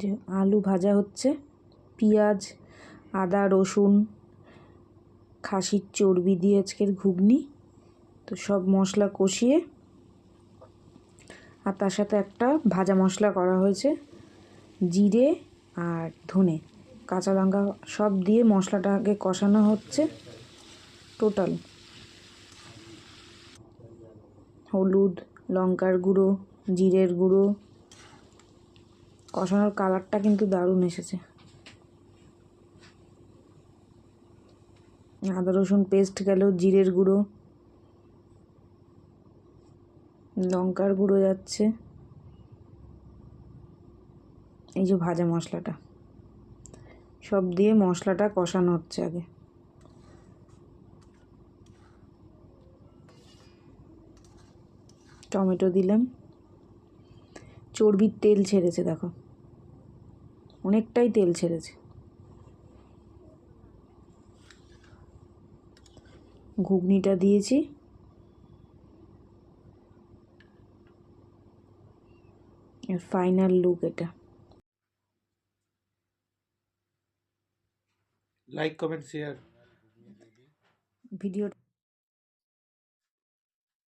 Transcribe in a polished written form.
যে আলু ভাজা হচ্ছে, পেঁয়াজ, আদা, রসুন, খাসির চর্বি দিয়ে আজকের ঘুগনি। তো সব মশলা কষিয়ে আর তার সাথে একটা ভাজা মশলা করা হয়েছে, জিরে আর ধনে, কাঁচা লঙ্কা সব দিয়ে মশলাটাকে কষানো হচ্ছে। টোটাল হলুদ, লঙ্কার গুঁড়ো, জিরের গুঁড়ো, কষানোর কালারটা কিন্তু দারুণ এসেছে। আদা রসুন পেস্ট গেল, জিরের গুঁড়ো, লঙ্কার গুঁড়ো যাচ্ছে, এই যে ভাজা মশলাটা সব দিয়ে মশলাটা কষানো হচ্ছে। আগে টমেটো দিলাম, চর্বির তেল ছেড়েছে, দেখো অনেকটাই তেল ছেড়েছে। ঘুগনিটা দিয়েছি, ফাইনাল লুক এটা। Like, comment, share video